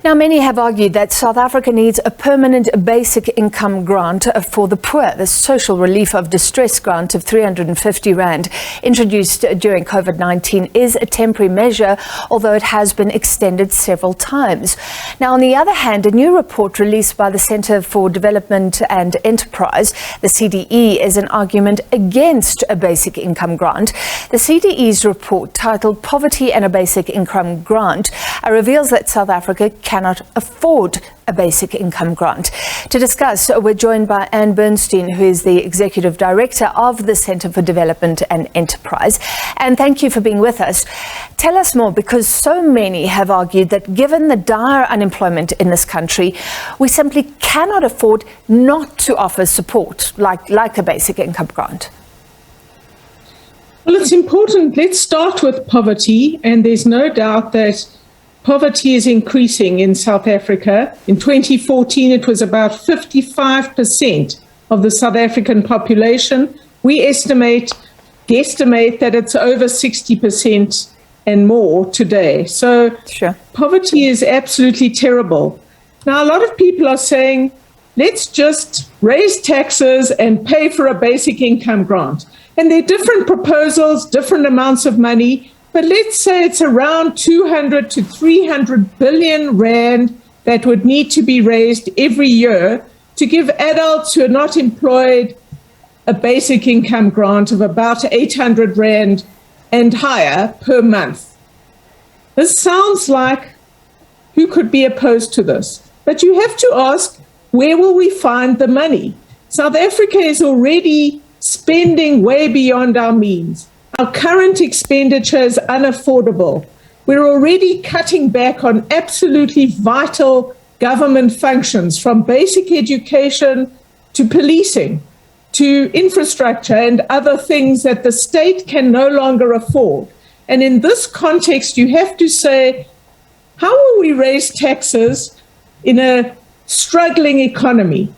Now, many have argued that South Africa needs a permanent basic income grant for the poor. The social relief of distress grant of R350 introduced during COVID-19 is a temporary measure, although it has been extended several times. Now, on the other hand, a new report released by the Centre for Development and Enterprise, the CDE, is an argument against a basic income grant. The CDE's report, titled Poverty and a Basic Income Grant, reveals that South Africa cannot afford a basic income grant. To discuss, we're joined by Ann Bernstein, who is the Executive Director of the Centre for Development and Enterprise. And thank you for being with us. Tell us more, because so many have argued that given the dire unemployment in this country, we simply cannot afford not to offer support like a basic income grant. Well, it's important. Let's start with poverty, and there's no doubt that poverty is increasing in South Africa. In 2014, it was about 55% of the South African population. We guesstimate that it's over 60% and more today. So Poverty is absolutely terrible. Now, a lot of people are saying, let's just raise taxes and pay for a basic income grant. And there are different proposals, different amounts of money. But let's say it's around 200 to 300 billion rand that would need to be raised every year to give adults who are not employed a basic income grant of about 800 rand and higher per month. This sounds like who could be opposed to this? But you have to ask, where will we find the money? South Africa is already spending way beyond our means. Our current expenditure is unaffordable. We're already cutting back on absolutely vital government functions, from basic education to policing to infrastructure and other things that the state can no longer afford. And in this context, you have to say, how will we raise taxes in a struggling economy?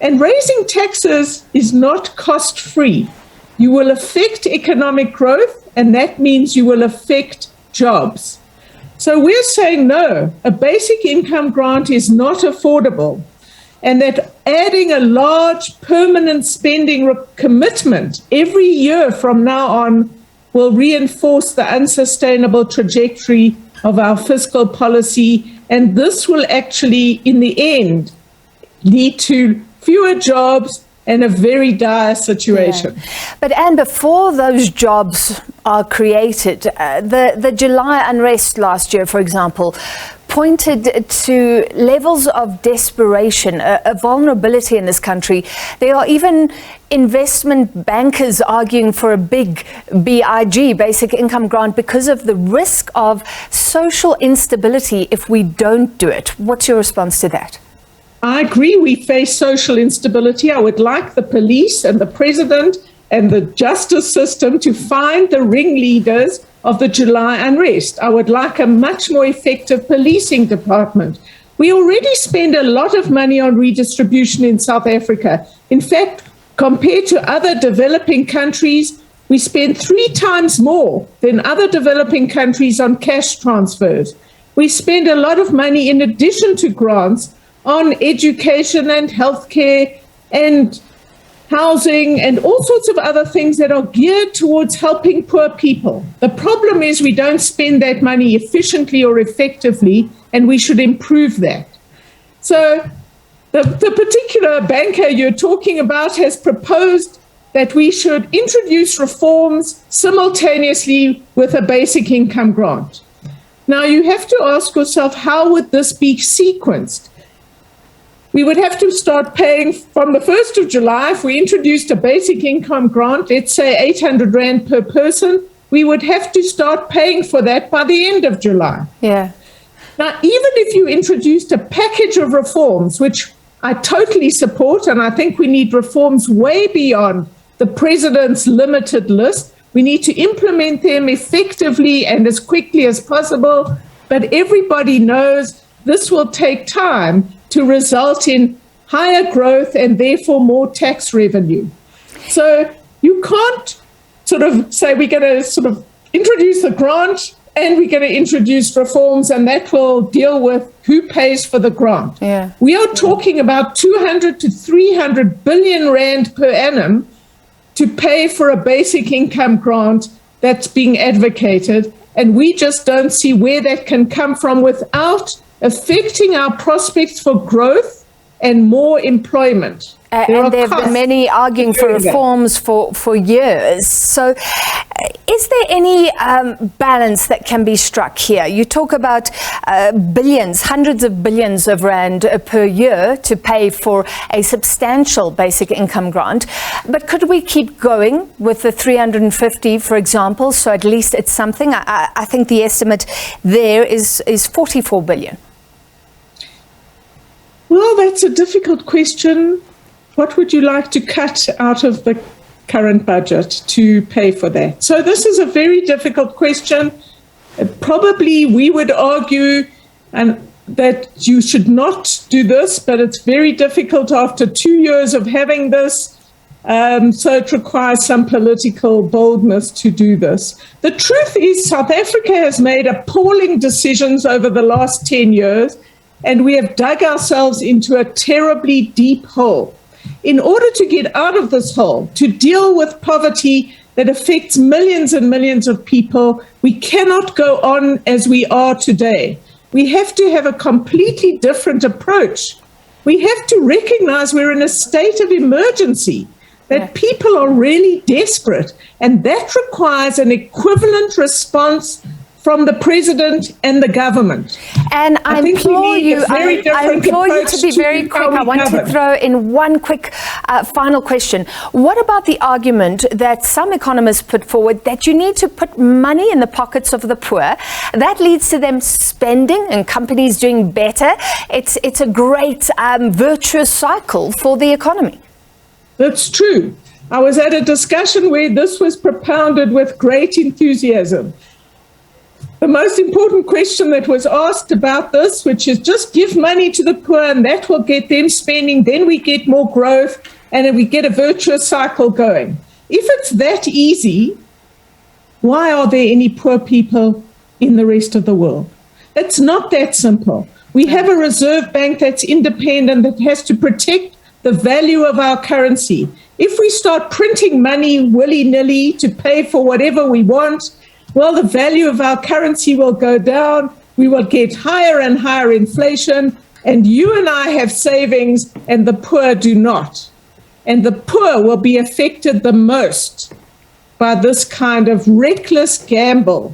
And raising taxes is not cost-free. You will affect economic growth, and that means you will affect jobs. So we're saying no, a basic income grant is not affordable, and that adding a large permanent spending commitment every year from now on will reinforce the unsustainable trajectory of our fiscal policy, and this will actually, in the end, lead to fewer jobs and a very dire situation. Yeah. But Anne, before those jobs are created, the July unrest last year, for example, pointed to levels of desperation, a vulnerability in this country. There are even investment bankers arguing for a big BIG, basic income grant, because of the risk of social instability if we don't do it. What's your response to that? I agree, we face social instability. I would like the police and the president and the justice system to find the ringleaders of the July unrest. I would like a much more effective policing department. We already spend a lot of money on redistribution in South Africa. In fact, compared to other developing countries, we spend 3 times more than other developing countries on cash transfers. We spend a lot of money in addition to grants on education and healthcare and housing and all sorts of other things that are geared towards helping poor people. The problem is we don't spend that money efficiently or effectively, and we should improve that. So the particular banker you're talking about has proposed that we should introduce reforms simultaneously with a basic income grant. Now, you have to ask yourself, how would this be sequenced? We would have to start paying from the 1st of July. If we introduced a basic income grant, let's say 800 rand per person, we would have to start paying for that by the end of July. Yeah. Now, even if you introduced a package of reforms, which I totally support, and I think we need reforms way beyond the president's limited list, we need to implement them effectively and as quickly as possible. But everybody knows this will take time to result in higher growth and therefore more tax revenue. So you can't sort of say we're going to sort of introduce a grant and we're going to introduce reforms, and that will deal with who pays for the grant. Yeah. We are talking about 200 to 300 billion rand per annum to pay for a basic income grant that's being advocated, and we just don't see where that can come from without affecting our prospects for growth and more employment. And there have been many arguing for reforms for years. So is there any balance that can be struck here? You talk about billions, hundreds of billions of rand per year to pay for a substantial basic income grant. But could we keep going with the 350, for example, so at least it's something? I think the estimate there is 44 billion. Well, that's a difficult question. What would you like to cut out of the current budget to pay for that? So this is a very difficult question. Probably we would argue that you should not do this, but it's very difficult after 2 years of having this. So it requires some political boldness to do this. The truth is South Africa has made appalling decisions over the last 10 years, and we have dug ourselves into a terribly deep hole. In order to get out of this hole, to deal with poverty that affects millions and millions of people, we cannot go on as we are today. We have to have a completely different approach. We have to recognize we're in a state of emergency, that people are really desperate, and that requires an equivalent response from the president and the government. And I implore you to be very quick. I want to throw in one quick final question. What about the argument that some economists put forward that you need to put money in the pockets of the poor? That leads to them spending and companies doing better. It's a great virtuous cycle for the economy. That's true. I was at a discussion where this was propounded with great enthusiasm. The most important question that was asked about this, which is just give money to the poor and that will get them spending, then we get more growth and then we get a virtuous cycle going. If it's that easy, why are there any poor people in the rest of the world? It's not that simple. We have a reserve bank that's independent, that has to protect the value of our currency. If we start printing money willy-nilly to pay for whatever we want, well, the value of our currency will go down. We will get higher and higher inflation. And you and I have savings and the poor do not. And the poor will be affected the most by this kind of reckless gamble.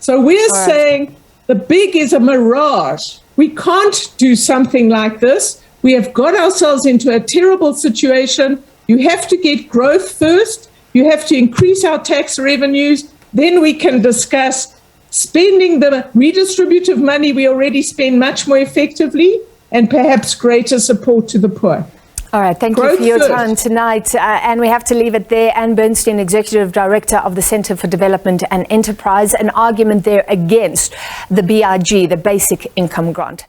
So we're saying the big is a mirage. We can't do something like this. We have got ourselves into a terrible situation. You have to get growth first. You have to increase our tax revenues. Then we can discuss spending the redistributive money we already spend much more effectively and perhaps greater support to the poor. All right, thank you for your time tonight. And we have to leave it there. Ann Bernstein, Executive Director of the Centre for Development and Enterprise, an argument there against the BIG, the Basic Income Grant.